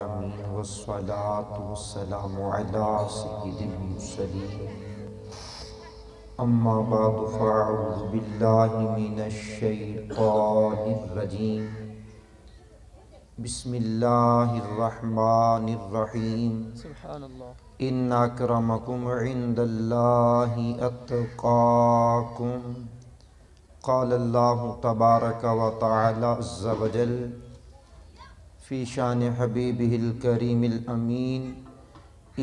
آمین والصلاة والسلام علی سید المرسلین اما بعد فاعوذ باللہ من الشیطان الرجیم بسم اللہ الرحمن الرحیم سبحان اللہ. ان اکرمکم عند اللہ اتقاکم قال اللہ تبارک و تعالی عز وجل فی شان حبیبہ الکریم الامین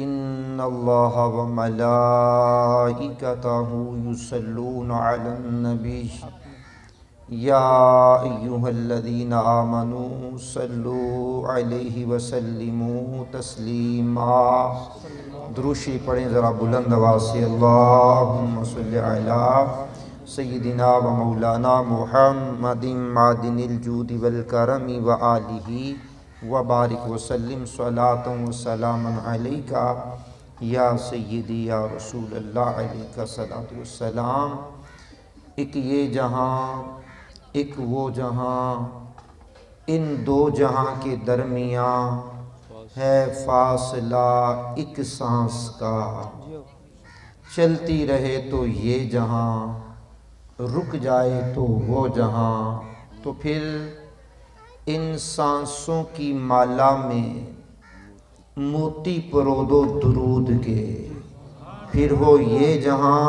ان اللہ و ملائکتہ یصلون علی النبی یا ایہا الذین آمنوا صلوا علیہ وسلموا تسلیما. درود شریف پڑھیں ذرا بلند آواز سے. اللہم صلی علی سیدنا و مولانا محمد معدن الجود والکرم و آلہ وبارک وسلم صلاۃ و سلام علیکہ یا سیدی یا رسول اللہ علیکہ صلاۃ و سلام. ایک یہ جہاں ایک وہ جہاں، ان دو جہاں کے درمیان ہے فاصلہ ایک سانس کا. چلتی رہے تو یہ جہاں، رک جائے تو وہ جہاں. تو پھر ان سانسوں کی مالا میں موتی پرو دو درود کے، پھر وہ یہ جہاں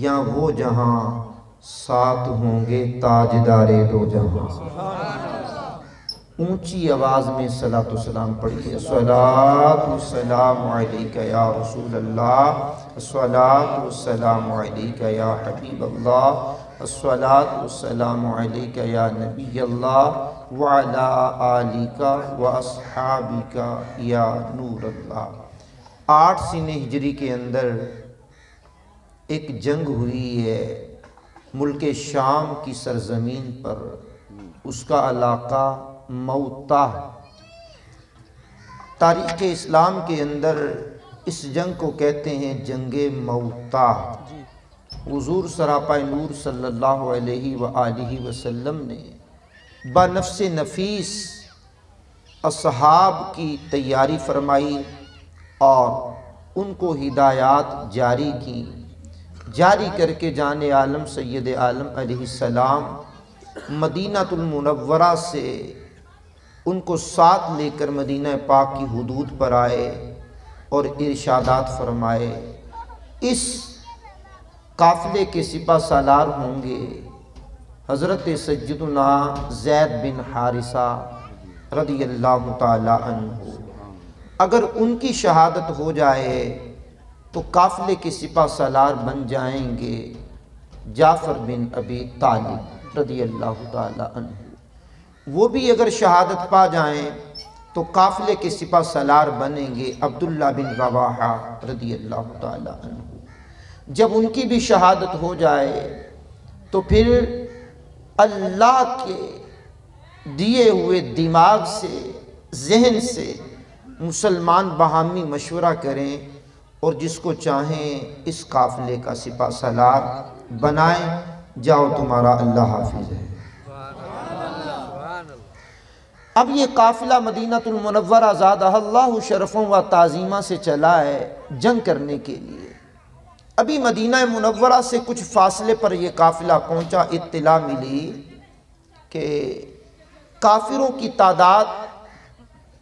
یا وہ جہاں، ساتھ ہوں گے تاجدار دو جہاں. اونچی آواز میں صلاۃ و سلام پڑھیے. صلاۃ و سلام علیکہ یا رسول اللہ، صلاۃ و سلام علیکہ یا حبیب اللہ، صلاۃ و سلام علیکہ یا نبی اللہ وعلی آلکہ و اصحابکہ یا نور اللہ. 8 سنہ ہجری کے اندر ایک جنگ ہوئی ہے ملک شام کی سرزمین پر. اس کا علاقہ موتا. تاریخ اسلام کے اندر اس جنگ کو کہتے ہیں جنگ موتا. حضور سراپائے نور صلی اللہ علیہ وآلہ وسلم نے بنفس نفیس اصحاب کی تیاری فرمائی اور ان کو ہدایات جاری کی. جاری کر کے جان عالم سید عالم علیہ السلام مدینہ المنورہ سے ان کو ساتھ لے کر مدینہ پاک کی حدود پر آئے اور ارشادات فرمائے. اس قافلے کے سپہ سالار ہوں گے حضرت سیدنا زید بن حارثہ رضی اللہ تعالی عنہ. اگر ان کی شہادت ہو جائے تو قافلے کے سپہ سالار بن جائیں گے جعفر بن ابی طالب رضی اللہ تعالی عنہ. وہ بھی اگر شہادت پا جائیں تو قافلے کے سپہ سالار بنیں گے عبداللہ بن رواحہ رضی اللہ تعالی عنہ. جب ان کی بھی شہادت ہو جائے تو پھر اللہ کے دیے ہوئے دماغ سے، ذہن سے مسلمان باہمی مشورہ کریں اور جس کو چاہیں اس قافلے کا سپہ سالار بنائیں. جاؤ تمہارا اللہ حافظ ہے. اب یہ قافلہ مدینہ المنورہ زادہ اللہ شرفوں و تعظیمہ سے چلا ہے جنگ کرنے کے لیے. ابھی مدینہ منورہ سے کچھ فاصلے پر یہ قافلہ پہنچا. اطلاع ملی کہ کافروں کی تعداد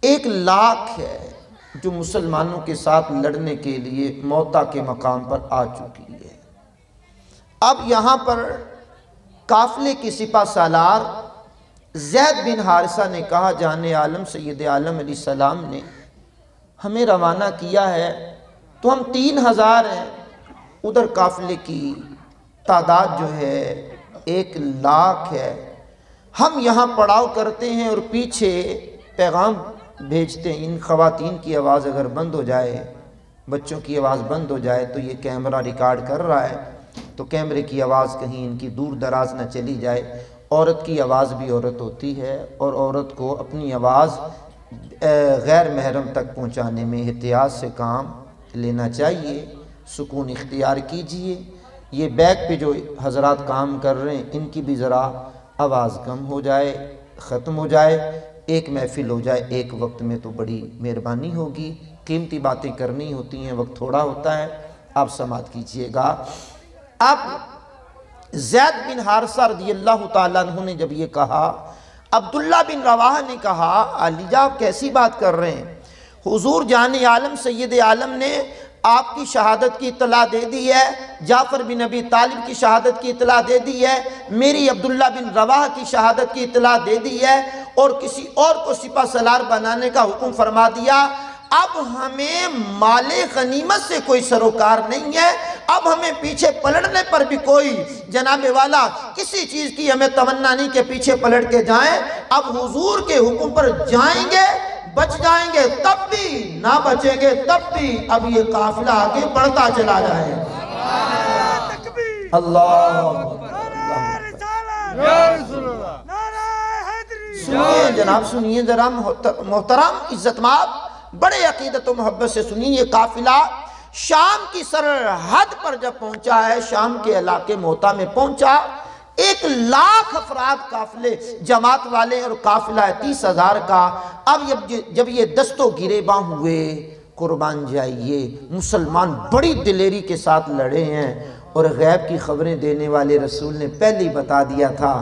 1,00,000 ہے جو مسلمانوں کے ساتھ لڑنے کے لیے موتا کے مقام پر آ چکی ہے. اب یہاں پر قافلے کے سپہ سالار زید بن حارثہ نے کہا جان عالم سید عالم علیہ السلام نے ہمیں روانہ کیا ہے تو ہم 3,000 ہیں. ادھر قافلے کی تعداد جو ہے 1,00,000 ہے. ہم یہاں پڑاؤ کرتے ہیں اور پیچھے پیغام بھیجتے ہیں. ان خواتین کی آواز اگر بند ہو جائے، بچوں کی آواز بند ہو جائے تو یہ کیمرہ ریکارڈ کر رہا ہے تو کیمرے کی آواز کہیں ان کی دور دراز نہ چلی جائے. عورت کی آواز بھی عورت ہوتی ہے اور عورت کو اپنی آواز غیر محرم تک پہنچانے میں احتیاط سے کام لینا چاہیے. سکون اختیار کیجئے. یہ بیک پہ جو حضرات کام کر رہے ہیں ان کی بھی ذرا آواز کم ہو جائے، ختم ہو جائے ایک محفل ہو جائے ایک وقت میں تو بڑی مہربانی ہوگی، قیمتی باتیں کرنی ہوتی ہیں، وقت تھوڑا ہوتا ہے، آپ سماعت کیجئے گا۔ اب زید بن حارثہ رضی اللہ تعالیٰ عنہ نے جب یہ کہا، عبداللہ بن رواحہ نے کہا علی جان آپ کیسی بات کر رہے ہیں، حضور جان عالم سید عالم نے آپ کی شہادت کی اطلاع دے دی ہے، جعفر بن ابی طالب کی شہادت کی اطلاع دے دی ہے، میری عبداللہ بن رواحہ کی شہادت کی اطلاع دے دی ہے، اور کسی اور کو سپہ سالار بنانے کا حکم فرما دیا۔ اب ہمیں مال غنیمت سے کوئی سروکار نہیں ہے، اب ہمیں پیچھے پلٹنے پر بھی کوئی جناب والا کسی چیز کی ہمیں تمنا نہیں کہ پیچھے پلٹ کے جائیں، اب حضور کے حکم پر جائیں گے، بچ جائیں گے تب بھی، نہ بچیں گے تب بھی، اب یہ قافلہ آگے بڑھتا چلا جائے۔ اللہ سنیے جناب، سنیے ذرا محترم عزت مآب، بڑے عقیدت و محبت سے سنیے۔ یہ قافلہ شام کی سرحد پر جب پہنچا ہے، شام کے علاقے موتا میں پہنچا، 1,00,000 افراد قافلے جماعت والے اور قافلہ ہے 30,000 کا۔ اب جب یہ دستوں گریباں ہوئے، قربان جائیے مسلمان بڑی دلیری کے ساتھ لڑے ہیں، اور غیب کی خبریں دینے والے رسول نے پہلے ہی بتا دیا تھا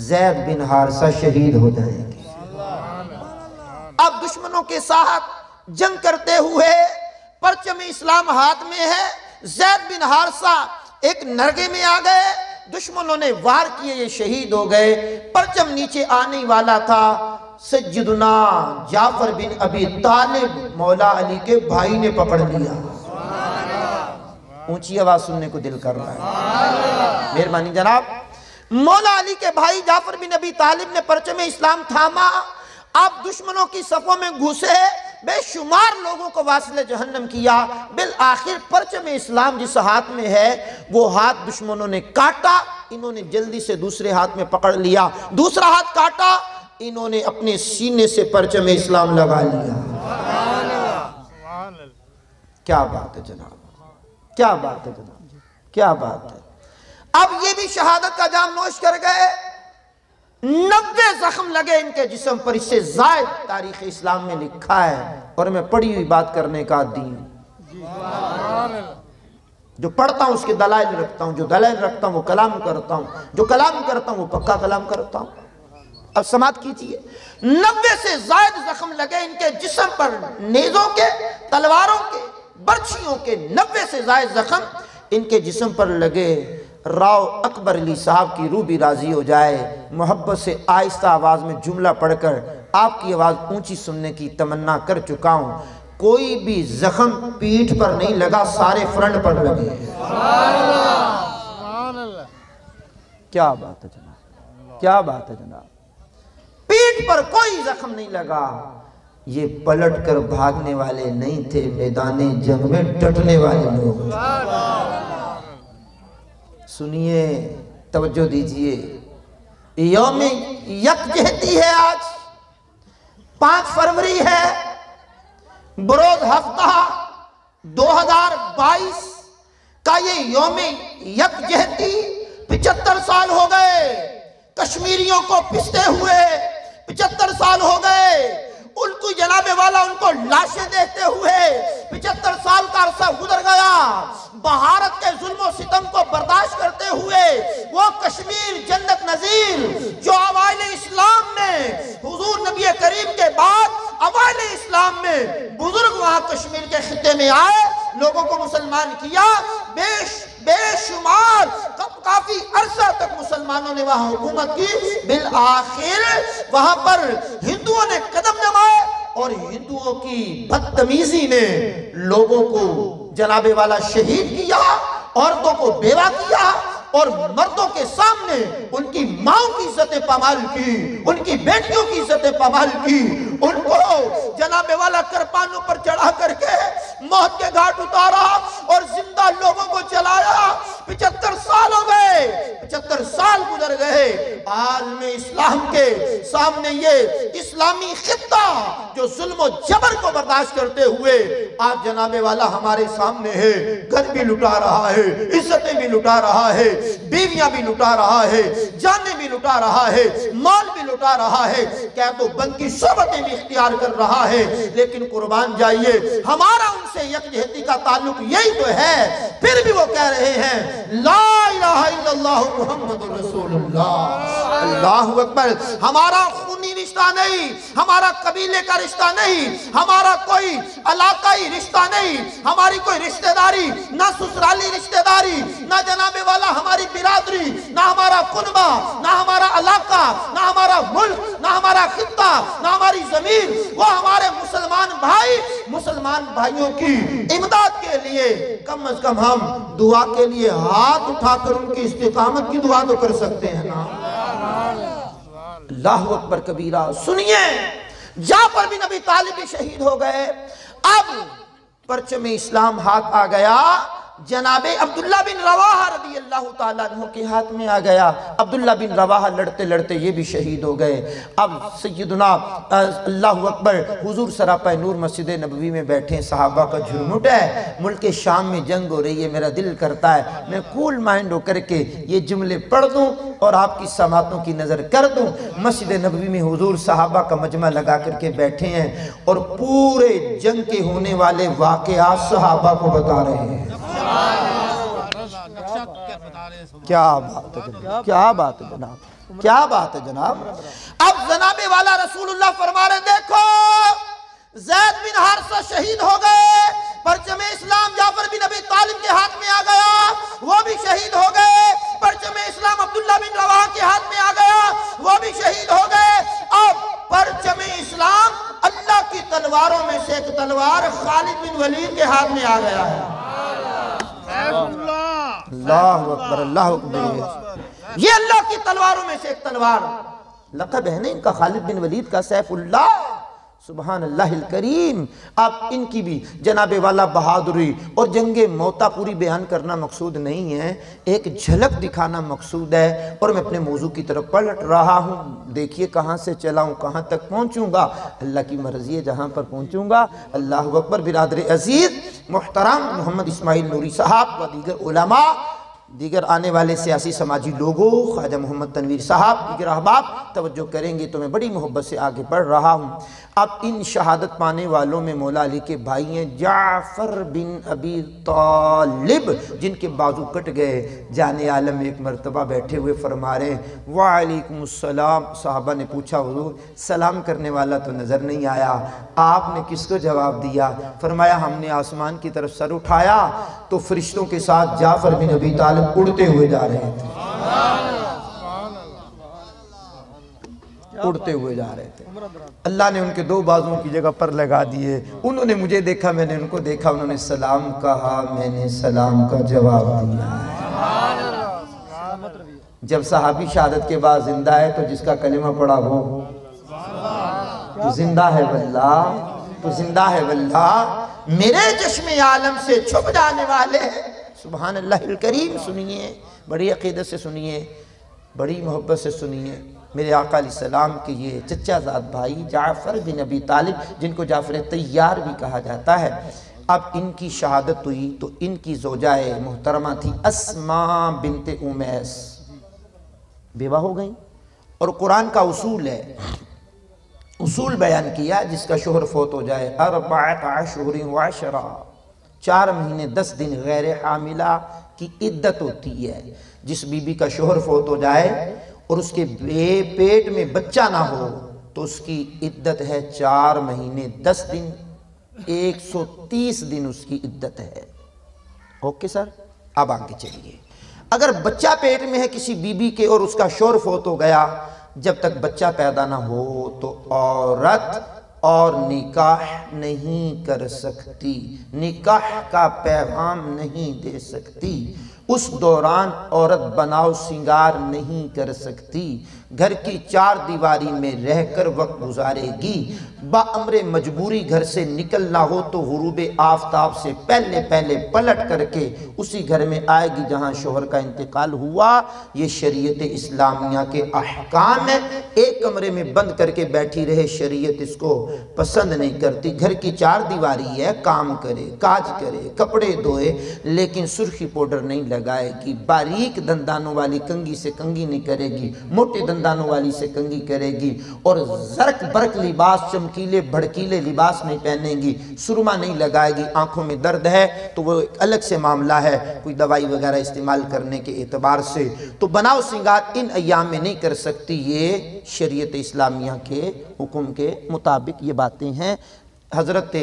زید بن حارثہ شہید ہو جائیں گے۔ اب دشمنوں کے ساتھ جنگ کرتے ہوئے پرچم اسلام ہاتھ میں ہے، زید بن حارثہ ایک نرگے میں آ گئے، دشمنوں نے وار کیے، یہ شہید ہو گئے، پرچم نیچے آنے والا تھا، سیدنا جعفر بن ابی طالب مولا علی کے بھائی نے پکڑ لیا۔ اونچی آواز سننے کو دل کر رہا ہے، مہربانی جناب۔ مولا علی کے بھائی جعفر بن ابی طالب نے پرچم اسلام تھاما، آپ دشمنوں کی صفوں میں گھسے، بے شمار لوگوں کو واصل جہنم کیا، بالآخر پرچم اسلام جس ہاتھ میں ہے وہ ہاتھ دشمنوں نے کاٹا، انہوں نے جلدی سے دوسرے ہاتھ میں پکڑ لیا، دوسرا ہاتھ کاٹا، انہوں نے اپنے سینے سے پرچم اسلام لگا لیا۔ کیا بات ہے جناب، کیا بات ہے جناب، کیا بات ہے۔ اب یہ بھی شہادت کا جام نوش کر گئے، 90 زخم لگے ان کے جسم پر، اس سے زائد تاریخ اسلام میں لکھا ہے، اور میں پڑھی ہوئی بات کرنے کا عادی ہوں، جو پڑھتا ہوں اس کے دلائل رکھتا ہوں، جو دلائل رکھتا ہوں وہ کلام کرتا ہوں، جو کلام کرتا ہوں وہ پکا کلام کرتا ہوں۔ اب سماعت کیجئے، 90 سے زائد زخم لگے ان کے جسم پر، نیزوں کے، تلواروں کے، برچھیوں کے 90 سے زائد زخم ان کے جسم پر لگے۔ راؤ اکبر علی صاحب کی روح بھی راضی ہو جائے، محبت سے آہستہ آواز میں جملہ پڑھ کر آپ کی آواز اونچی سننے کی تمنا کر چکا ہوں۔ کوئی بھی زخم پیٹھ پر نہیں لگا، سارے فرنٹ پر لگے۔ کیا بات ہے جناب، کیا بات ہے جناب، پیٹھ پر کوئی زخم نہیں لگا۔ یہ پلٹ کر بھاگنے والے نہیں تھے، میدان جنگ میں ڈٹنے والے لوگ۔ سنیے، توجہ دیجئے، یوم یکجہتی ہے، آج 5 فروری ہے، بروز ہفتہ 2022 کا یہ یوم یکجہتی 75 سال ہو گئے کشمیریوں کو پستے ہوئے، 75 سال ہو گئے ان کو جناب والا ان کو لاشیں دیکھتے ہوئے، 75 سال کا عرصہ گزر گیا بھارت کے ظلم و ستم کو برداشت کرتے ہوئے۔ وہ کشمیر جنت نظیر جو اوائل اسلام میں حضور نبی کریم کے بعد اوائل اسلام میں بزرگ وہاں کشمیر کے خطے میں آئے، لوگوں کو مسلمان کیا، بے شمار کافی عرصہ تک مسلمانوں نے وہاں حکومت کی، بالآخر وہاں پر ہندوؤں نے قدم جمائے، اور ہندوؤں کی بدتمیزی نے لوگوں کو جناب والا شہید کیا، عورتوں کو بیوہ کیا، اور مردوں کے سامنے ان کی ماں کی عزتیں پامال کی، ان کی بیٹیوں کی عزتیں پامال کی، ان کو جناب والا کرپانوں پر چڑھا کر کے موت کے گھاٹ اتارا اور زندہ لوگوں کو چلایا۔ 75 سال ہو گئے، 75 سال گزر گئے، عالم اسلام کے سامنے یہ اسلامی خطہ جو ظلم و جبر کو برداشت کرتے ہوئے آج جناب والا ہمارے سامنے ہے، گھر بھی لٹا رہا ہے، عزتیں بھی لٹا رہا ہے، بیویاں بھی لٹا رہا ہے، جانیں بھی لٹا رہا ہے، مال بھی لٹا رہا ہے، قید و بند کی صحبتیں بھی اختیار کر رہا ہے، لیکن قربان جائیے ہمارا ان سے یکجہتی کا تعلق یہی تو ہے، پھر بھی وہ کہہ رہے ہیں لا الہ الا اللہ محمد رسول اللہ، اللہ اکبر۔ ہمارا خونی رشتہ نہیں، ہمارا قبیلے کا رشتہ نہیں، ہمارا کوئی علاقائی رشتہ نہیں، ہماری کوئی رشتہ داری، نہ سسرالی رشتہ داری، نہ جناب والا ہماری برادری، نہ ہمارا قنبہ، نہ ہمارا علاقہ، نہ ہمارا ملک، نہ ہمارا خطہ، نہ ہماری زمین، وہ ہمارے مسلمان بھائی، مسلمان بھائیوں کی امداد کے لیے کم از کم ہم دعا کے لیے ہاتھ اٹھا کر ان کی استقامت کی دعا تو کر سکتے ہیں نا۔ اللہ اکبر کبیرہ۔ سنیے، جعفر بن ابی طالب بھی شہید ہو گئے، اب پرچم اسلام ہاتھ آ گیا، جناب عبداللہ بن رواحہ رضی اللہ تعالیٰ عنہ کے ہاتھ میں آ گیا۔ عبداللہ بن رواحہ لڑتے لڑتے یہ بھی شہید ہو گئے۔ اب سیدنا اللہ اکبر حضور سراپہ نور مسجد نبوی میں بیٹھے، صحابہ کا جھرمٹ ہے، ملک شام میں جنگ ہو رہی ہے، میرا دل کرتا ہے میں کول مائنڈ ہو کر کے یہ جملے پڑھ دوں اور آپ کی سماعتوں کی نظر کر دوں۔ مسجد نبوی میں حضور صحابہ کا مجمع لگا کر کے بیٹھے ہیں اور پورے جنگ کے ہونے والے واقعات صحابہ کو بتا رہے ہیں۔ کیا بات ہے جناب، کیا بات ہے جناب، کیا بات ہے جناب۔ اب جناب والا رسول اللہ فرما رہے دیکھو زید بن حارثہ شہید ہو گئے، پرچم اسلام جعفر بن ابی طالب کے ہاتھ میں آ گیا، وہ بھی شہید ہو گئے، پرچم اسلام عبداللہ بن رواحہ کے ہاتھ میں آ گیا، وہ بھی شہید ہو گئے۔ اب پرچم اسلام اللہ کی تلواروں میں سے ایک تلوار خالد بن ولید کے ہاتھ میں آ گیا ہے۔ اللہ اکبر، اللہ اکبر۔ یہ اللہ کی تلواروں میں سے ایک تلوار، لقب ہے نا ان کا خالد بن ولید کا، سیف اللہ، سبحان اللہ الکریم۔ اب ان کی بھی جناب والا بہادری اور جنگ موتا پوری بیان کرنا مقصود نہیں ہے، ایک جھلک دکھانا مقصود ہے، اور میں اپنے موضوع کی طرف پلٹ رہا ہوں۔ دیکھیے کہاں سے چلا ہوں، کہاں تک پہنچوں گا، اللہ کی مرضی ہے جہاں پر پہنچوں گا۔ اللہ اکبر۔ برادر عزیز محترم محمد اسماعیل نوری صاحب و دیگر علماء، دیگر آنے والے سیاسی سماجی لوگوں، خواجہ محمد تنویر صاحب، دیگر احباب توجہ کریں گے تو میں بڑی محبت سے آگے بڑھ رہا ہوں۔ اب ان شہادت پانے والوں میں مولا علی کے بھائی ہیں جعفر بن ابی طالب، جن کے بازو کٹ گئے۔ جان عالم ایک مرتبہ بیٹھے ہوئے فرما رہے ہیں وعلیکم السلام۔ صحابہ نے پوچھا حضور سلام کرنے والا تو نظر نہیں آیا، آپ نے کس کو جواب دیا؟ فرمایا ہم نے آسمان کی طرف سر اٹھایا تو فرشتوں کے ساتھ جعفر بن ابی طالب اڑتے ہوئے جا رہے تھے، اڑتے ہوئے جا رہے تھے۔ اللہ نے ان کے دو بازوں کی جگہ پر لگا دیے، انہوں نے مجھے دیکھا، میں نے ان کو دیکھا، انہوں نے سلام کہا، میں نے سلام کا جواب دیا۔ جب صحابی شہادت کے بعد زندہ ہے تو جس کا کلمہ پڑا وہ تو زندہ ہے واللہ، تو زندہ ہے واللہ، میرے چشم عالم سے چھپ جانے والے ہیں۔ سبحان اللہ الکریم۔ سنیے، بڑی عقیدت سے سنیے، بڑی محبت سے سنیے، میرے آقا علیہ السلام کے یہ چچا زاد بھائی جعفر بن ابی طالب، جن کو جعفر طیار بھی کہا جاتا ہے، اب ان کی شہادت ہوئی تو ان کی زوجہ محترمہ تھی اسماء بنت امیس، بیوہ ہو گئیں، اور قرآن کا اصول ہے، اصول بیان کیا جس کا شوہر فوت ہو جائے 4 اشہر و 10، 4 مہینے 10 دن غیر حاملہ کی عدت ہوتی ہے۔ جس بی بی کا شوہر فوت ہو جائے اور اس کے پیٹ میں بچہ نہ ہو تو اس کی عدت ہے 4 مہینے 10 دن، 130 دن اس کی عدت ہے۔ اوکے سر، اب آگے چلیے۔ اگر بچہ پیٹ میں ہے کسی بی بی کے اور اس کا شوہر فوت ہو گیا، جب تک بچہ پیدا نہ ہو تو عورت اور نکاح نہیں کر سکتی، نکاح کا پیغام نہیں دے سکتی۔ اس دوران عورت بناؤ سنگار نہیں کر سکتی، گھر کی چار دیواری میں رہ کر وقت گزارے گی۔ بامر مجبوری گھر سے نکلنا ہو تو غروب آفتاب سے پہلے پلٹ کر کے اسی گھر میں آئے گی جہاں شوہر کا انتقال ہوا۔ یہ شریعت اسلامیہ کے احکام ہے۔ ایک کمرے میں بند کر کے بیٹھی رہے، شریعت اس کو پسند نہیں کرتی۔ گھر کی چار دیواری ہے، کام کرے، کاج کرے، کپڑے دھوئے، لیکن سرخی پاؤڈر نہیں لگائے گی، باریک دندانوں والی کنگھی سے کنگھی نہیں کرے گی، موٹے دندانوں والی سے کنگھی کرے گی، اور زرق برق لباس، چمکیلے بھڑکیلے لباس نہیں پہنے گی، سرما نہیں لگائے گی۔ آنکھوں میں درد ہے تو وہ ایک الگ سے معاملہ ہے، کوئی دوائی وغیرہ استعمال کرنے کے اعتبار سے، تو بناؤ سنگار ان ایام میں نہیں کر سکتی۔ یہ شریعت اسلامیہ کے حکم کے مطابق یہ باتیں ہیں۔ حضرت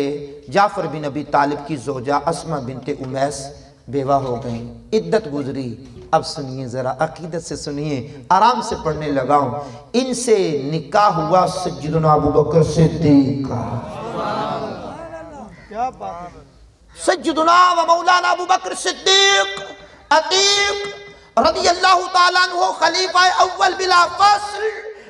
جعفر بن ابی طالب کی زوجہ اسماء بنت امیس بیوہ ہو گئیں، عدت گزری۔ اب سنیے ذرا، عقیدت سے سنیے، آرام سے پڑھنے لگاؤں۔ ان سے نکاح ہوا سیدنا ابو بکر صدیق کا، سیدنا و مولانا ابو بکر صدیق عتیق رضی اللہ تعالیٰ عنہ، خلیفہ اول بلا فصل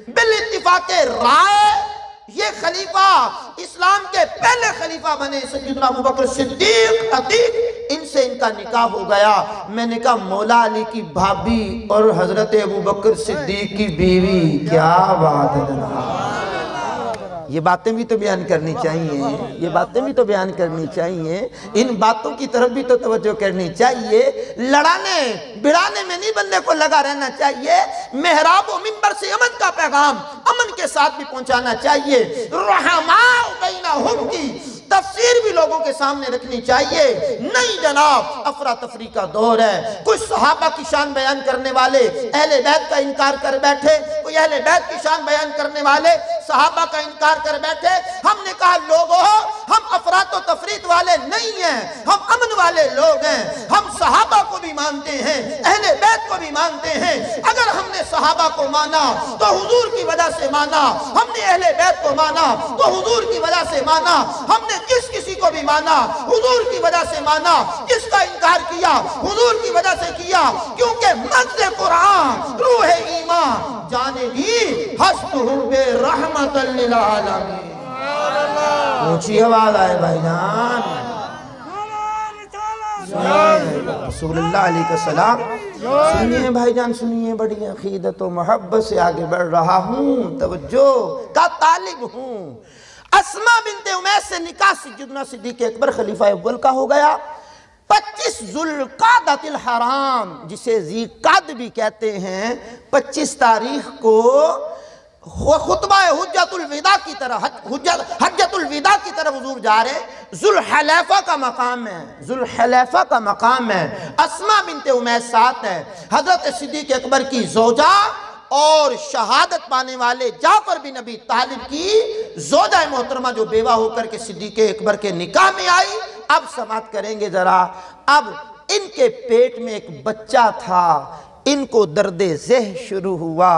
بالاتفاق رائے۔ یہ خلیفہ اسلام کے پہلے خلیفہ بنے سیدنا ابو بکر صدیق عتیق، ان سے ان کا نکاح ہو گیا۔ میں نے کہا مولا علی کی بھابی اور حضرت ابو بکر صدیق کی بیوی، کیا بات ہے جناب! یہ باتیں بھی تو بیان کرنی چاہیے، یہ باتیں بھی تو بیان کرنی چاہیے، ان باتوں کی طرف بھی تو توجہ کرنی چاہیے۔ لڑانے بڑانے میں نہیں بندے کو لگا رہنا چاہیے، محراب و منبر سے امن کا پیغام امن کے ساتھ بھی پہنچانا چاہیے۔ رحماء بینہم کی تفسیر بھی لوگوں کے سامنے رکھنی چاہیے۔ نہیں جناب، افراتفری کا دور ہے، کچھ صحابہ کی شان بیان کرنے والے اہل بیت کا انکار کر بیٹھے، کوئی اہل بیت کی شان بیان کرنے والے صحابہ کا انکار کر بیٹھے۔ ہم نے کہا لوگوں، ہم افراد و تفرید والے نہیں ہیں، ہم امن والے لوگ ہیں۔ ہم صحابہ کو بھی مانتے ہیں، اہل بیت کو بھی مانتے ہیں۔ اگر ہم نے صحابہ کو مانا تو حضور کی وجہ سے مانا، ہم نے اہل بیت کو مانا تو حضور کی وجہ سے مانا، ہم نے جس کسی کو بھی مانا حضور کی وجہ سے مانا، جس کا انکار کیا حضور کی وجہ سے کیا، کیونکہ مغز قرآن روح ایمان جانے بھی ہستہم بے رحمت للعالمین۔ اونچی آواز آئے بھائی جان، رسول اللہ علیہ السلام۔ سنیے بھائی جان سنیے، بڑی عقیدت و محبت سے آگے بڑھ رہا ہوں، توجہ کا طالب ہوں۔ اسماء بنت امیس سے نکاح سیدنا صدیق اکبر خلیفہ اول کا ہو گیا 25 ذوالقعدۃ الحرام، جسے ذی قعد بھی کہتے ہیں۔ 25 تاریخ کو خطبہ حجت الوداع کی طرح، حجت الوداع کی طرف حضور جا رہے ہیں۔ ذوالحلیفہ کا مقام ہے، ذوالحلیفہ کا مقام ہے۔ اسماء بنت امیس ساتھ ہے، حضرت صدیق اکبر کی زوجہ اور شہادت پانے والے جعفر بن ابی طالب کی زوجہ محترمہ جو بیوہ ہو کر کے صدیق اکبر کے نکاح میں آئی۔ اب سماعت کریں گے ذرا۔ اب ان کے پیٹ میں ایک بچہ تھا، ان کو درد ذہ شروع ہوا۔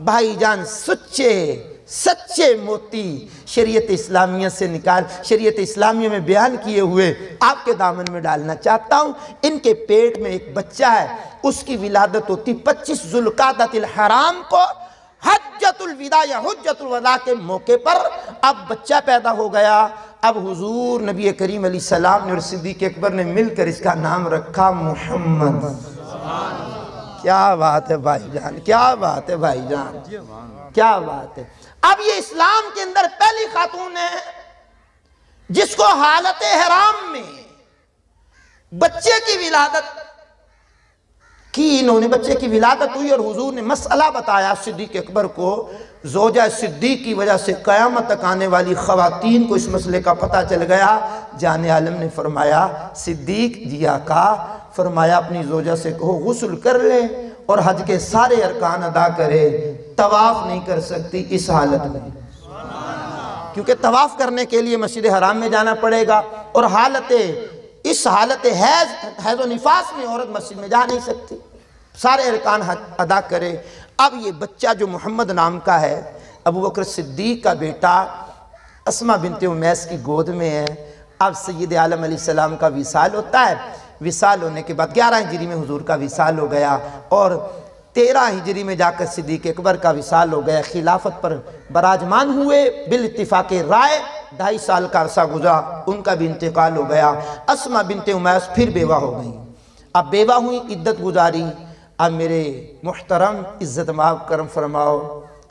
بھائی جان سچے موتی شریعت اسلامیہ سے نکال، شریعت اسلامیہ میں بیان کیے ہوئے آپ کے دامن میں ڈالنا چاہتا ہوں۔ ان کے پیٹ میں ایک بچہ ہے، اس کی ولادت ہوتی 25 ذوالقعدۃ الحرام کو، حجت الوداع یا حجت الوداع کے موقع پر۔ اب بچہ پیدا ہو گیا۔ اب حضور نبی کریم علیہ السلام نے اور صدیق اکبر نے مل کر اس کا نام رکھا محمد۔ کیا بات ہے بھائی جان، کیا بات ہے بھائی جان، کیا بات ہے۔ اب یہ اسلام کے اندر پہلی خاتون ہے جس کو حالت احرام میں بچے کی ولادت کی، انہوں نے بچے کی ولادت ہوئی اور حضور نے مسئلہ بتایا صدیق اکبر کو۔ زوجہ صدیق کی وجہ سے قیامت تک آنے والی خواتین کو اس مسئلے کا پتہ چل گیا۔ جان عالم نے فرمایا صدیق جی آقا، فرمایا اپنی زوجہ سے کہو غسل کر لے اور حج کے سارے ارکان ادا کرے، طواف نہیں کر سکتی اس حالت میں، کیونکہ طواف کرنے کے لیے مسجد حرام میں جانا پڑے گا، اور اس حالت حیض و نفاس میں عورت مسجد میں جا نہیں سکتی، سارے ارکان ادا کرے۔ اب یہ بچہ جو محمد نام کا ہے، ابو بکر صدیق کا بیٹا اسماء بنت امیس کی گود میں ہے۔ اب سید عالم علیہ السلام کا وصال ہوتا ہے، وصال ہونے کے بعد 11 ہجری میں حضور کا وصال ہو گیا اور 13 ہجری میں جا کر صدیق اکبر کا وصال ہو گیا، خلافت پر براجمان ہوئے بالاتفاق رائے، 2.5 سال کا عرصہ گزرا، ان کا بھی انتقال ہو گیا۔ اسما بنت امیس پھر بیوہ ہو گئی، اب بیوہ ہوئی، عدت گزاری۔ اب میرے محترم عزت معاف کرم فرماؤ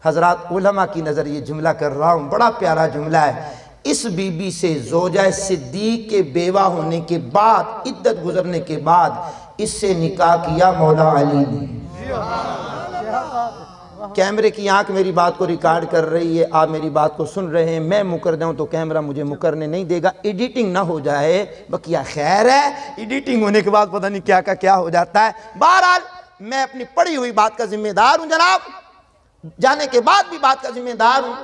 حضرات، علماء کی نظر یہ جملہ کر رہا ہوں، بڑا پیارا جملہ ہے۔ اس بی بی سے زوجہ صدیق کے بیوہ ہونے کے بعد، عدت گزرنے کے بعد اس سے نکاح کیا مولا علی نے۔ کیمرے کی آنکھ میری بات کو ریکارڈ کر رہی ہے، آپ میری بات کو سن رہے ہیں، میں مکر جاؤں تو کیمرہ مجھے مکرنے نہیں دے گا، ایڈیٹنگ نہ ہو جائے، بقیہ خیر ہے، ایڈیٹنگ ہونے کے بعد پتہ نہیں کیا کیا ہو جاتا ہے۔ بہرحال میں اپنی پڑھی ہوئی بات کا ذمہ دار ہوں جناب، جانے کے بعد بھی بات کا ذمہ دار ہوں۔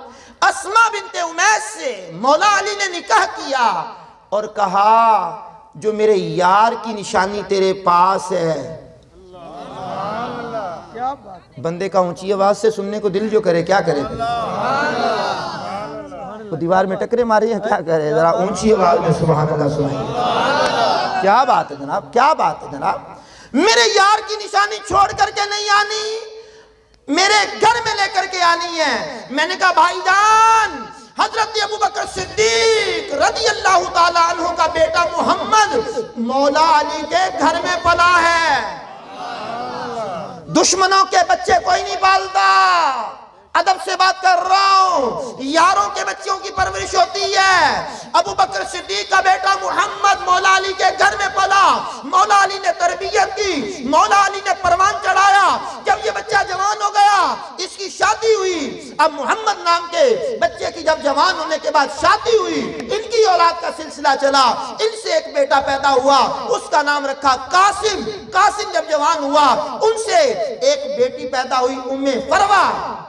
اسما بنت امیس سے مولا علی نے نکاح کیا اور کہا جو میرے یار کی نشانی تیرے پاس ہے۔ بندے کا اونچی آواز سے سننے کو دل جو کرے کیا کرے؟ وہ دیوار میں ٹکرے ماری ہیں کیا کرے؟ ذرا اونچی آواز میں سبحان اللہ سنائیے۔ کیا بات ہے جناب، کیا بات ہے جناب؟ میرے یار کی نشانی چھوڑ کر کے نہیں آنی، میرے گھر میں لے کر کے آنی ہے۔ میں نے کہا بھائی جان، حضرت ابوبکر صدیق رضی اللہ تعالیٰ عنہ کا بیٹا محمد مولا علی کے گھر میں پلا ہے، دشمنوں کے بچے کوئی نہیں پالتا، ادب سے بات کر رہا ہوں، یاروں کے بچوں کی پرورش ہوتی ہے۔ ابوبکر صدیق کا بیٹا محمد مولا علی کے گھر میں پلا، مولا علی نے تربیت کی، مولا علی نے پروان چڑھایا۔ جب یہ بچہ جوان ہو گیا، اس کی شادی ہوئی۔ اب محمد نام کے بچے کی جب جوان ہونے کے بعد شادی ہوئی، ان کی اولاد کا سلسلہ چلا، ان سے ایک بیٹا پیدا ہوا، اس کا نام رکھا قاسم۔ قاسم جب جوان ہوا، ان سے ایک بیٹی پیدا ہوئی ام فروہ۔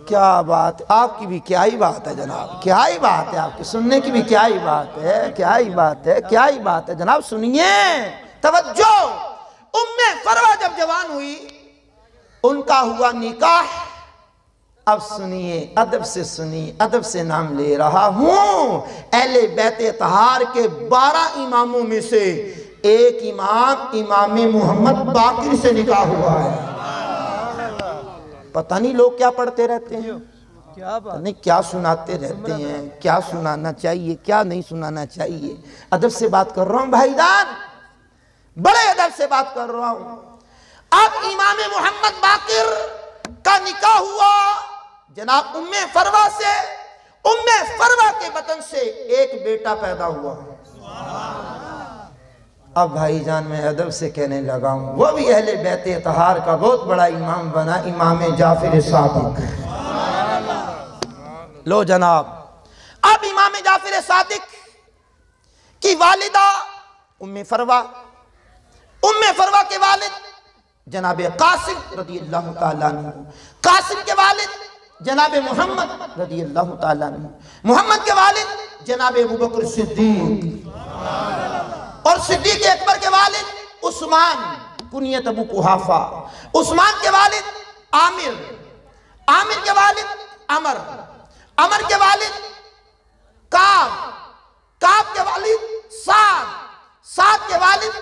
کیا بات، آپ کی بھی کیا ہی بات ہے جناب، کیا ہی بات ہے، آپ کی سننے کی بھی کیا ہی بات ہے، کیا ہی بات ہے، کیا ہی بات ہے جناب، سنیے توجہ۔ ام فروہ جب جوان ہوئی، ان کا ہوا نکاح۔ اب سنیے، ادب سے سنیے، ادب سے نام لے رہا ہوں۔ اہل بیت اطہار کے 12 اماموں میں سے ایک امام محمد باقر سے نکاح ہوا ہے۔ پتہ نہیں لوگ کیا پڑھتے رہتے ہیں، پتہ نہیں کیا سناتے رہتے ہیں، کیا سنانا چاہیے کیا نہیں سنانا چاہیے۔ ادب سے بات کر رہا ہوں بھائی جان، بڑے ادب سے بات کر رہا ہوں۔ اب امام محمد باقر کا نکاح ہوا جناب ام فروہ سے، ام فروہ کے بطن سے ایک بیٹا پیدا ہوا۔ اب بھائی جان میں ادب سے کہنے لگا ہوں، وہ بھی اہل بیت اطہار کا بہت بڑا امام بنا، امام جعفر صادق۔ لو جناب، اب امام جعفر صادق کی والدہ ام فروہ، ام فروہ کے والد جناب قاسم رضی اللہ تعالیٰ عنہ، قاسم کے والد جناب محمد رضی اللہ تعالیٰ عنہ، محمد کے والد جناب ابوبکر صدیق، اور صدیق اکبر کے والد عثمان کنیت ابو قحافہ، عثمان کے والد عامر، عامر کے والد عمر، عمر کے والد کعب، کعب کے والد سعد، سعد کے والد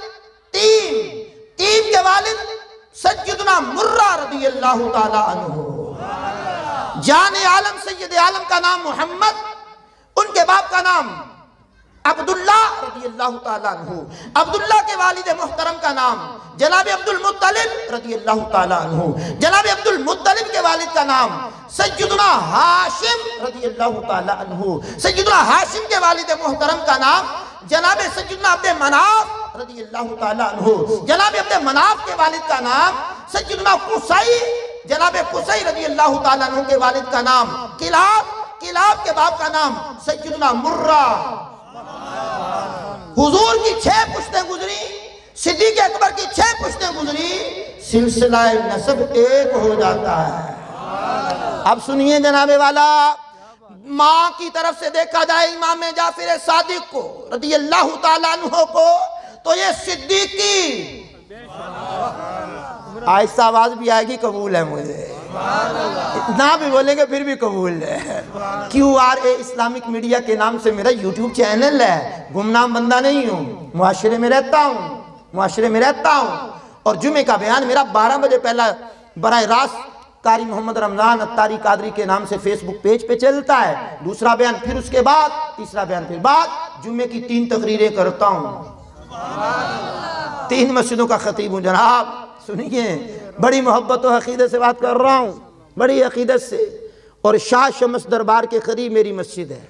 تیم، تیم کے والد سیدنا مرہ رضی اللہ تعالیٰ عنہ۔ جان عالم سید عالم کا نام محمد، ان کے باپ کا نام عبداللہ رضی اللہ تعالیٰ عنہ، عبداللہ کے والد محترم کا نام جناب عبد المطلب رضی اللہ تعالیٰ عنہ، جناب عبد المطلب کے والد کا نام سیدنا ہاشم رضی اللہ تعالیٰ عنہ، سیدنا ہاشم کے والد محترم کا نام جناب سیدنا عبد مناف رضی اللہ تعالیٰ عنہ، جناب عبد مناف کے والد کا نام سیدنا قصی، جناب قصی رضی اللہ تعالیٰ عنہ کے والد کا نام کلاب، کلاب کے باپ کا نام سیدنا مرہ۔ حضور کی 6 پشتیں گزری، صدیق اکبر کی 6 پشتیں گزری، سلسلہ نسب ایک ہو جاتا ہے۔ اب سنیے جناب والا، ماں کی طرف سے دیکھا جائے امام جعفر صادق کو رضی اللہ تعالیٰ عنہ کو، تو یہ صدیقی، آہستہ آواز بھی آئے گی، قبول ہے مجھے، اتنا بھی بولیں گے پھر بھی قبول ہے۔ QRA اسلامک میڈیا کے نام سے میرا یوٹیوب چینل ہے، گمنام بندہ نہیں ہوں، معاشرے میں رہتا ہوں، اور جمعے کا بیان میرا 12 بجے پہلا براہ راست قاری محمد رمضان اتاری قادری کے نام سے فیس بک پیج پہ چلتا ہے، دوسرا بیان پھر اس کے بعد، تیسرا بیان پھر بعد، جمعے کی 3 تقریریں کرتا ہوں، 3 مسجدوں کا خطیب ہوں جناب۔ سنیے، بڑی محبت و عقیدت سے بات کر رہا ہوں، بڑی عقیدت سے، اور شاہ شمس دربار کے قریب میری مسجد ہے۔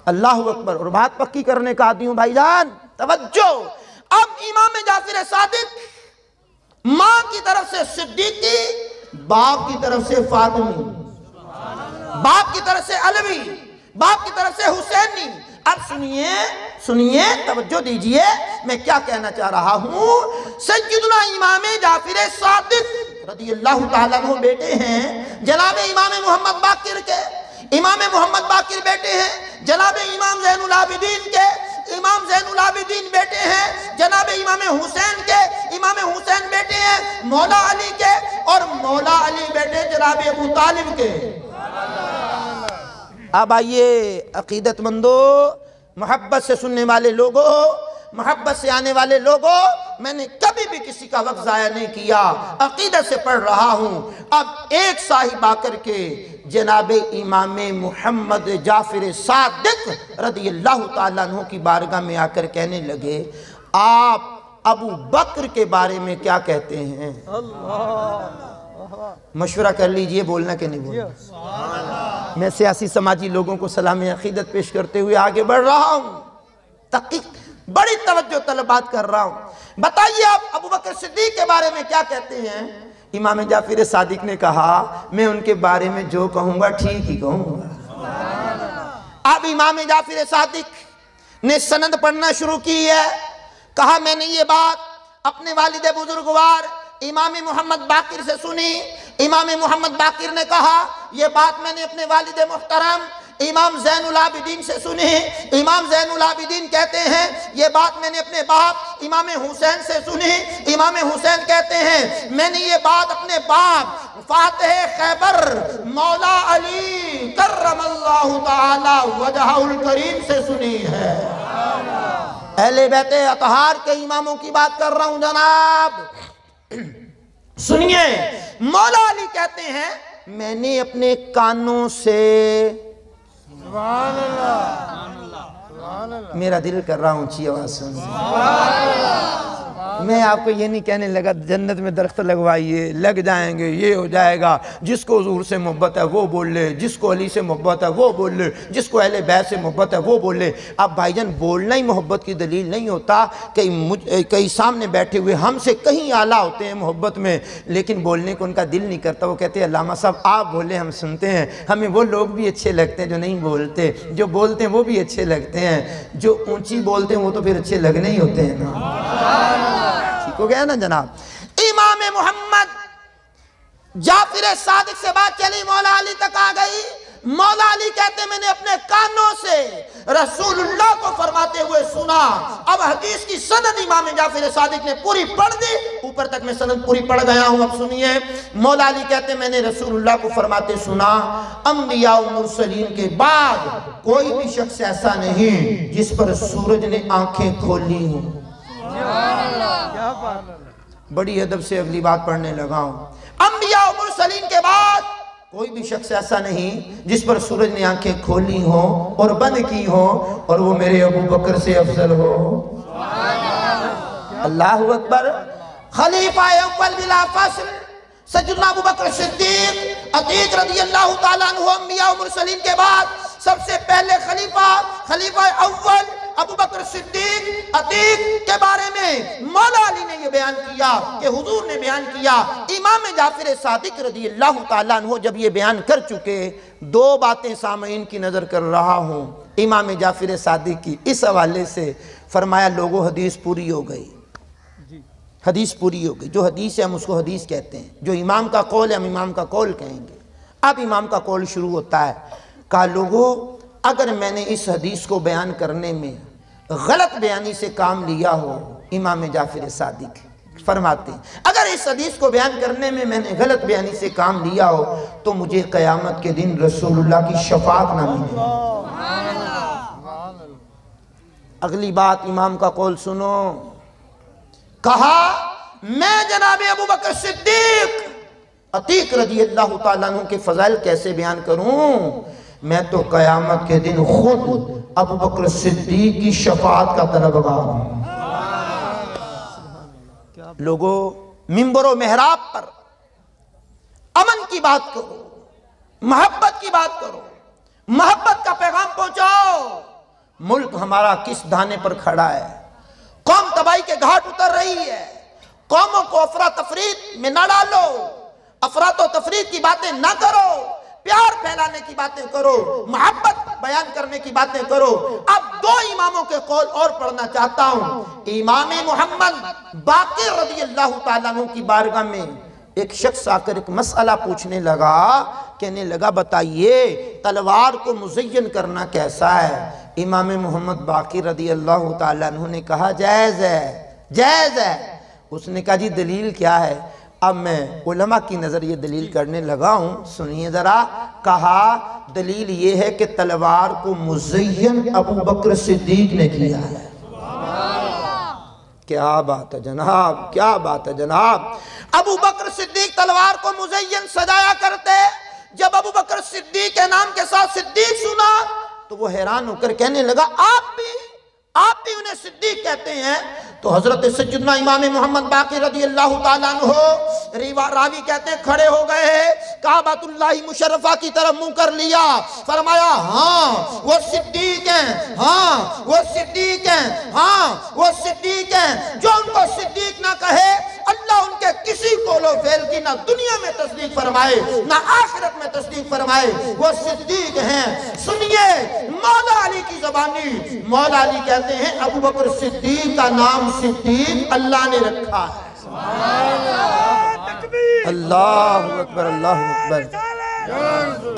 اللہ اکبر۔ اور بات پکی کرنے کا عادی ہوں بھائی جان، توجہ۔ اب امام جعفر صادق ماں کی طرف سے صدیقی، باپ کی طرف سے فاطمی، باپ کی طرف سے علوی، باپ کی طرف سے حسینی۔ اب سنیے، توجہ دیجئے، میں کیا کہنا چاہ رہا ہوں۔ سیدنا امام جعفر صادق رضی اللہ تعالیٰ عنہ بیٹے ہیں جناب امام محمد باقر کے، امام محمد باقر بیٹے ہیں جناب امام زین العابدین کے، امام زین العابدین بیٹے ہیں جناب امام حسین کے، امام حسین بیٹے ہیں مولا علی کے، اور مولا علی بیٹے جناب ابو طالب کے۔ اب آئیے عقیدت مندو، محبت سے سننے والے لوگوں، محبت سے آنے والے لوگوں، میں نے کبھی بھی کسی کا وقت ضائع نہیں کیا، عقیدت سے پڑھ رہا ہوں۔ اب ایک صاحب آ کر کے جناب امام محمد جعفر صادق رضی اللہ تعالیٰ عنہ کی بارگاہ میں آ کر کہنے لگے، آپ ابو بکر کے بارے میں کیا کہتے ہیں؟ مشورہ کر لیجئے، بولنا کہ نہیں بولنا۔ میں سیاسی سماجی لوگوں کو سلام عقیدت پیش کرتے ہوئے آگے بڑھ رہا ہوں، تحقیق بڑی توجہ طلب بات کر رہا ہوں۔ بتائیے آپ ابو بکر صدیق کے بارے میں کیا کہتے ہیں؟ امام جعفر صادق نے کہا، میں ان کے بارے میں جو کہوں گا ٹھیک ہی کہوں گا۔ اب امام جعفر صادق نے سند پڑھنا شروع کی ہے، کہا میں نے یہ بات اپنے والد بزرگوار امام محمد باقر سے سنی۔ امام محمد باقر نے کہا یہ بات میں نے اپنے والد محترم امام زین العابدین سے سنی۔ امام زین العابدین کہتے ہیں یہ بات میں نے اپنے باپ امام حسین سے سنی۔ امام حسین کہتے ہیں میں نے یہ بات اپنے باپ فاتح خیبر مولا علی کرم اللہ تعالی وجہہ الکریم سے سنی ہے۔ اہل بیت اطہار کے اماموں کی بات کر رہا ہوں جناب۔ سنیے، مولا علی کہتے ہیں میں نے اپنے کانوں سے، میرا دل کر رہا ہوں اونچی آواز سن، میں آپ کو یہ نہیں کہنے لگا جنت میں درخت لگوائیے، لگ جائیں گے، یہ ہو جائے گا، جس کو حضور سے محبت ہے وہ بول لے، جس کو علی سے محبت ہے وہ بول لے، جس کو اہل بیت سے محبت ہے وہ بول لے۔ اب بھائی جان بولنا ہی محبت کی دلیل نہیں ہوتا۔ کئی سامنے بیٹھے ہوئے ہم سے کہیں اعلیٰ ہوتے ہیں محبت میں، لیکن بولنے کو ان کا دل نہیں کرتا، وہ کہتے ہیں علامہ صاحب آپ بولیں ہم سنتے ہیں، ہمیں وہ لوگ بھی اچھے لگتے ہیں جو نہیں بولتے، جو بولتے ہیں وہ بھی اچھے لگتے ہیں، جو اونچی بولتے ہیں وہ تو پھر اچھے لگنے ہی ہوتے ہیں نا۔ ٹھیک ہو گیا نا جناب۔ امام محمد جعفر صادق سے بات چلی، مولا علی تک آ گئی۔ مولا علی کہتے میں نے اپنے کانوں سے رسول اللہ کو فرماتے ہوئے سنا۔ اب حدیث کی سند امام جعفر صادق نے پوری پڑھ دی، اوپر تک میں سند پوری پڑھ گیا ہوں۔ اب سنیے، مولا علی کہتے میں نے رسول اللہ کو فرماتے سنا، انبیاء و مرسلین کے بعد کوئی بھی شخص ایسا نہیں جس پر سورج نے آنکھیں کھولی ہوں۔ بڑی ادب سے اگلی بات پڑھنے لگا ہوں۔ انبیاء و مرسلین کے بعد کوئی بھی شخص ایسا نہیں جس پر سورج نے آنکھیں کھولی ہوں اور بند کی ہوں اور وہ میرے ابو بکر سے افضل ہو۔ اللہ اکبر۔ خلیفہ اول بلا فصل سیدنا ابو بکر صدیق عتیق رضی اللہ تعالیٰ عنہ، انبیاء و مرسلین کے بعد سب سے پہلے خلیفہ اول ابو بکر صدیق عتیق کے بارے میں مولا علی نے یہ بیان کیا کہ حضور نے بیان کیا۔ امام جعفر صادق رضی اللہ تعالیٰ عنہ جب یہ بیان کر چکے، 2 باتیں سامعین کی نظر کر رہا ہوں امام جعفر صادق کی، اس حوالے سے فرمایا لوگوں حدیث پوری ہو گئی، حدیث پوری ہو گئی۔ جو حدیث ہے ہم اس کو حدیث کہتے ہیں، جو امام کا قول ہے ہم امام کا قول کہیں گے۔ اب امام کا قول شروع ہوتا ہے، کہا لوگوں اگر میں نے اس حدیث کو بیان کرنے میں غلط بیانی سے کام لیا ہو، امام جعفر صادق فرماتے ہیں اگر اس حدیث کو بیان کرنے میں نے غلط بیانی سے کام لیا ہو تو مجھے قیامت کے دن رسول اللہ کی شفاعت نہ ملے۔ اگلی بات امام کا قول سنو، کہا میں جناب ابو بکر صدیق عتیق رضی اللہ تعالیٰ عنہ کے فضائل کیسے بیان کروں؟ میں تو قیامت کے دن خود ابو بکر صدیق کی شفاعت کا طلبگار ہوں۔ لوگوں منبر و محراب پر امن کی بات کرو، محبت کی بات کرو، محبت کا پیغام پہنچاؤ۔ ملک ہمارا کس دھانے پر کھڑا ہے، قوم تباہی کے گھاٹ اتر رہی ہے، قوموں کو افراتفری میں نہ ڈالو، افراد و تفرید کی باتیں نہ کرو، پیار پھیلانے کی باتیں کرو، محبت بیان کرنے کی باتیں کرو۔ اب دو اماموں کے قول اور پڑھنا چاہتا ہوں۔ امام محمد باقر رضی اللہ تعالیٰ عنہ کی بارگاہ میں ایک شخص آ کر ایک مسئلہ پوچھنے لگا، کہنے لگا بتائیے تلوار کو مزین کرنا کیسا ہے؟ امام محمد باقر رضی اللہ تعالیٰ عنہ نے کہا جائز ہے، جائز ہے۔ اس نے کہا جی دلیل کیا ہے؟ اب میں علماء کی نظر یہ دلیل کرنے لگا ہوں، سنیے ذرا۔ کہا دلیل یہ ہے کہ تلوار کو مزین ابو بکر صدیق نے کیا ہے۔ کیا بات ہے جناب، کیا بات ہے جناب۔ ابو بکر صدیق تلوار کو مزین سجایا کرتے، جب ابو بکر صدیق کے نام کے ساتھ صدیق سنا تو وہ حیران ہو کر کہنے لگا آپ بھی انہیں صدیق کہتے ہیں؟ تو حضرت سیدنا امام محمد باقر رضی اللہ تعالیٰ عنہ راوی کہتے ہیں کھڑے ہو گئے، کعبۃ اللہ مشرفہ کی طرف منہ کر لیا، فرمایا ہاں وہ صدیق ہیں، ہاں وہ صدیق ہیں، ہاں وہ صدیق ہیں۔ جو ان کو صدیق نہ کہے اللہ ان کے کسی قول و فعل کی نہ دنیا میں تصدیق فرمائے نہ آخرت میں تصدیق فرمائے، وہ صدیق ہیں۔ سنیے مولا علی کی زبانی، مولا علی کہتے ہیں ابو بکر صدیق کا نام صدیق اللہ نے رکھا ہے۔ اللہ اکبر، اللہ اکبر۔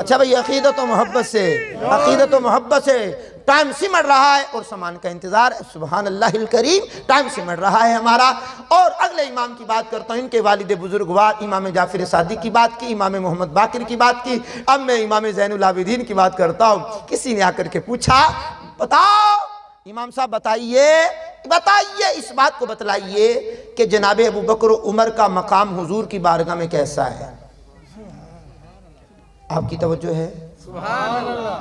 اچھا بھئی عقیدت و محبت سے، عقیدت و محبت سے ٹائم سمٹ رہا ہے اور سامان کا انتظار ہے۔ سبحان اللہ الکریم، ٹائم سمٹ رہا ہے ہمارا۔ اور اگلے امام کی بات کرتا ہوں، ان کے والد بزرگوار امام جعفر صادق کی بات کی، امام محمد باقر کی بات کی، اب میں امام زین العابدین کی بات کرتا ہوں۔ کسی نے آ کر کے پوچھا بتاؤ امام صاحب بتائیے اس بات کو بتلائیے کہ جناب ابو بکر و عمر کا مقام حضور کی بارگاہ میں کیسا ہے؟ آپ کی توجہ ہے؟ سبحان اللہ۔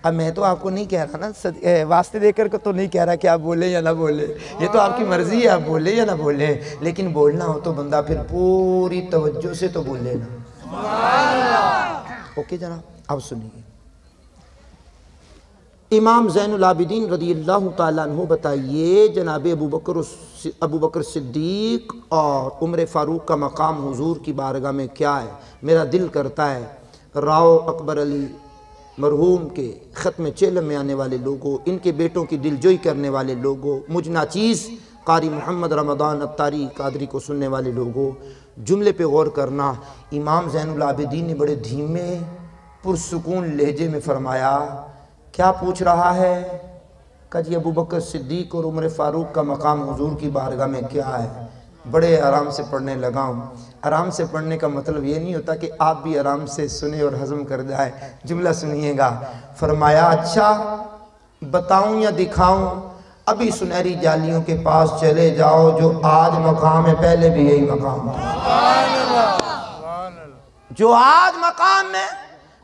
اب میں تو آپ کو نہیں کہہ رہا نا، واسطے دے کر تو نہیں کہہ رہا کہ آپ بولیں یا نہ بولیں، یہ تو آپ کی مرضی ہے، آپ بولیں یا نہ بولیں، لیکن بولنا ہو تو بندہ پھر پوری توجہ سے تو بولے نا۔ اوکے جناب، اب سنیے امام زین العابدین رضی اللہ تعالیٰ عنہ بتائیے جناب ابو بکر صدیق اور عمر فاروق کا مقام حضور کی بارگاہ میں کیا ہے؟ میرا دل کرتا ہے راؤ اکبر علی مرحوم کے ختم چیلم میں آنے والے لوگوں، ان کے بیٹوں کی دلجوئی کرنے والے لوگوں، مجھ ناچیز قاری محمد رمضان اتاری قادری کو سننے والے لوگوں، جملے پہ غور کرنا۔ امام زین العابدین نے بڑے دھیمے پرسکون لہجے میں فرمایا، کیا پوچھ رہا ہے؟ کہ جی ابو بکر صدیق اور عمر فاروق کا مقام حضور کی بارگاہ میں کیا ہے؟ بڑے آرام سے پڑھنے لگا ہوں۔ آرام سے پڑھنے کا مطلب یہ نہیں ہوتا کہ آپ بھی آرام سے سنیں اور ہضم کر جائیں۔ جملہ سنیے گا۔ فرمایا اچھا بتاؤں یا دکھاؤں؟ ابھی سنہری جالیوں کے پاس چلے جاؤ، جو آج مقام ہے پہلے بھی یہی مقام تھا۔ جو آج مقام ہے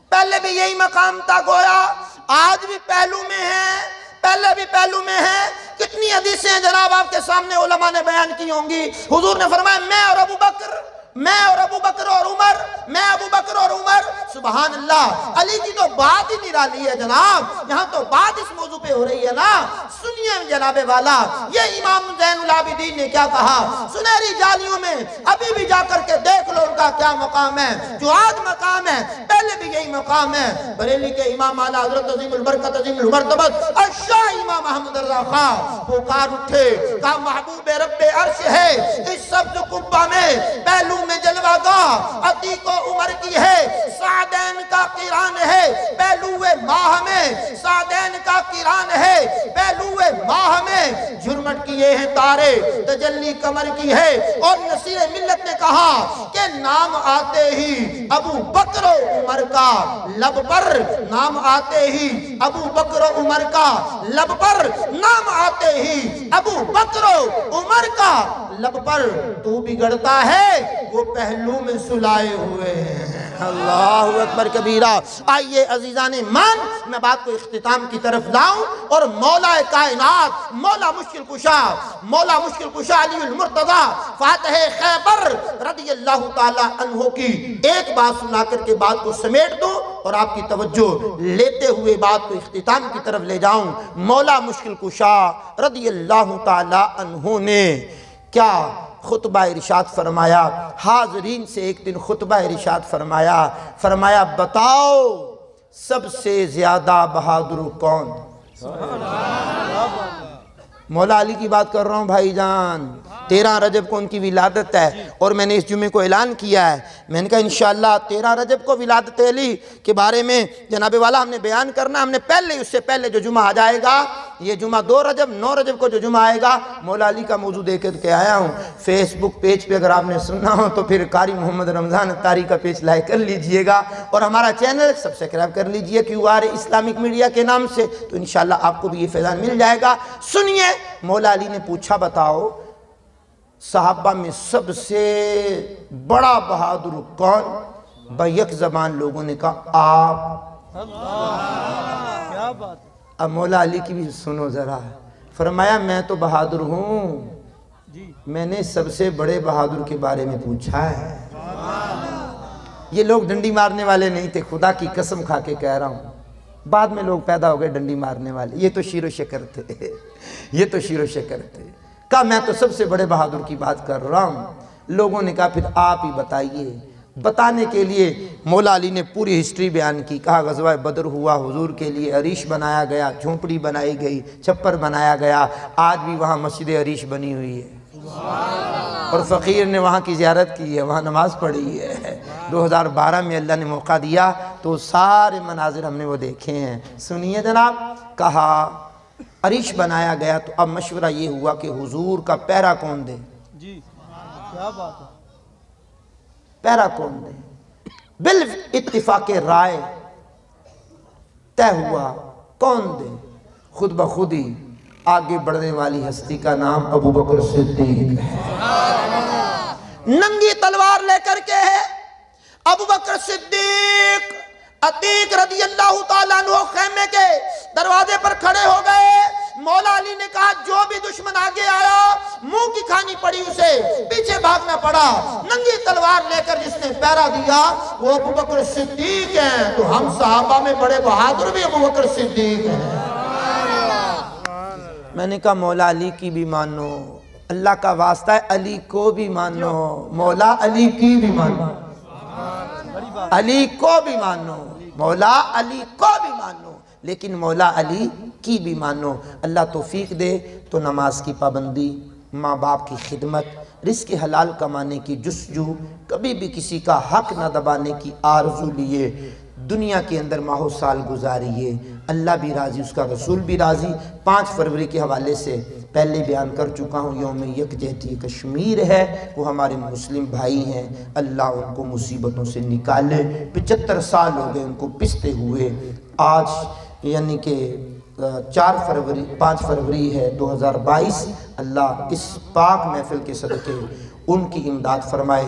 پہلے بھی یہی مقام تھا، گویا آج بھی پہلو میں ہے، پہلے بھی پہلو میں ہے۔ کتنی حدیثیں جناب آپ کے سامنے علماء نے بیان کی ہوں گی۔ حضور نے فرمایا میں اور ابو بکر اور عمر، میں ابو بکر اور عمر۔ سبحان اللہ، علی کی تو بات ہی نرالی ہے جناب، یہاں تو بات اس موضوع پہ ہو رہی ہے نا۔ سنیے جناب والا، یہ امام زین العابدین نے کیا کہا؟ سنہری جالیوں میں ابھی بھی جا کر کے دیکھ لو ان کا کیا مقام ہے۔ جو آج مقام ہے پہلے بھی یہی مقام ہے۔ بریلی کے امام اعلیٰ حضرت عظیم البرکت عظیم المرتبت الشاہ امام احمد رضا خان پکار اٹھے، کہا محبوب رب عرش ہے اس سبز قبہ میں، پہلو میں جلوہ گاہ عتیق و عمر کی ہے، سعدین کا قران ہے پہلو ماہ میں، سعدین کا قران ہے پہلو ماہ میں جھرمٹ کیے ہیں تارے، تجلی قمر کی ہے۔ اور نصیر ملت نے کہا کہ نام آتے ہی ابو بکر و عمر کا لب پر، نام آتے ہی ابو بکر و عمر کا لب پر، نام آتے ہی ابو بکر و عمر کا لب پر، تو بگڑتا ہے وہ پہلو میں سلائے ہوئے ہیں۔ اللہ اکبر کبیرہ۔ آئیے عزیزان مان، میں بات کو اختتام کی طرف لاؤں اور مولا کائنات، مولا مشکل کشا علی المرتضیٰ فاتح خیبر رضی اللہ تعالیٰ عنہ کی ایک بات سنا کر کے بات کو سمیٹ دوں اور آپ کی توجہ لیتے ہوئے بات کو اختتام کی طرف لے جاؤں۔ مولا مشکل کشا رضی اللہ تعالیٰ عنہ نے کیا خطبہ ارشاد فرمایا، حاضرین سے ایک دن خطبہ ارشاد فرمایا بتاؤ سب سے زیادہ بہادر کون؟ مولا علی کی بات کر رہا ہوں بھائی جان۔ 13 رجب کو ان کی ولادت ہے اور میں نے اس جمعے کو اعلان کیا ہے، میں نے کہا انشاءاللہ 13 رجب کو ولادت علی کے بارے میں جناب والا ہم نے بیان کرنا، ہم نے پہلے اس سے پہلے جو جمعہ آ جائے گا، یہ جمعہ 2 رجب 9 رجب کو جو جمعہ آئے گا، مولا علی کا موضوع دے کے آیا ہوں۔ فیس بک پیج پہ اگر آپ نے سننا ہو تو پھر قاری محمد رمضان اتاری کا پیج لائک کر لیجئے گا اور ہمارا چینل سبسکرائب کر لیجئے QR اسلامک میڈیا کے نام سے، تو انشاءاللہ آپ کو بھی یہ فیضان مل جائے گا۔ سنیے، مولا علی نے پوچھا بتاؤ صحابہ میں سب سے بڑا بہادر کون؟ بیک زبان لوگوں نے کہا آپ۔ اب مولا علی کی بھی سنو ذرا، فرمایا میں تو بہادر ہوں، میں نے سب سے بڑے بہادر کے بارے میں پوچھا ہے۔ یہ لوگ ڈنڈی مارنے والے نہیں تھے، خدا کی قسم کھا کے کہہ رہا ہوں، بعد میں لوگ پیدا ہو گئے ڈنڈی مارنے والے، یہ تو شیر و شکر تھے۔ کہا میں تو سب سے بڑے بہادر کی بات کر رہا ہوں۔ لوگوں نے کہا پھر آپ ہی بتائیے۔ بتانے کے لیے مولا علی نے پوری ہسٹری بیان کی، کہا غزوہ بدر ہوا، حضور کے لیے عریش بنایا گیا، جھونپڑی بنائی گئی، چھپر بنایا گیا، آج بھی وہاں مسجد عریش بنی ہوئی ہے اور فقیر نے وہاں کی زیارت کی ہے، وہاں نماز پڑھی ہے۔ 2012 میں اللہ نے موقع دیا تو سارے مناظر ہم نے وہ دیکھے ہیں۔ سنیے جناب، کہا عریش بنایا گیا تو اب مشورہ یہ ہوا کہ حضور کا پیرا کون دے؟ جی کیا بات ہے، پیرا کون دے؟ بالاتفاق رائے طے ہوا کون دے؟ خود بخود ہی آگے بڑھنے والی ہستی کا نام ابو بکر صدیق ہے۔ ننگی تلوار لے کر کے ہے ابو بکر صدیق عتیق رضی اللہ تعالیٰ عنہ خیمے کے دروازے پر کھڑے ہو گئے۔ مولا علی نے کہا جو بھی دشمن آگے آیا منہ کی کھانی پڑی اسے، پیچھے بھاگنا پڑا۔ ننگی تلوار لے کر جس نے پیرا دیا وہ ابو بکر صدیق ہیں، تو ہم صحابہ میں بڑے بہادر بھی ابو بکر صدیق ہیں۔ میں نے کہا مولا علی کی بھی مانو، اللہ کا واسطہ ہے علی کو بھی مانو، مولا علی کی بھی مانو، علی کو بھی مانو، مولا علی کو بھی مانو، لیکن مولا علی کی بھی مانو۔ اللہ توفیق دے تو نماز کی پابندی، ماں باپ کی خدمت، رزق حلال کمانے کی جستجو، کبھی بھی کسی کا حق نہ دبانے کی آرزو لیے دنیا کے اندر ماہ و سال گزاریے، اللہ بھی راضی، اس کا رسول بھی راضی۔ 5 فروری کے حوالے سے پہلے بیان کر چکا ہوں، یوم یکجہتی کشمیر ہے، وہ ہمارے مسلم بھائی ہیں، اللہ ان کو مصیبتوں سے نکالے۔ 75 سال ہو گئے ان کو پستے ہوئے، آج یعنی کہ 5 فروری ہے 2022، اللہ اس پاک محفل کے صدقے ان کی امداد فرمائے۔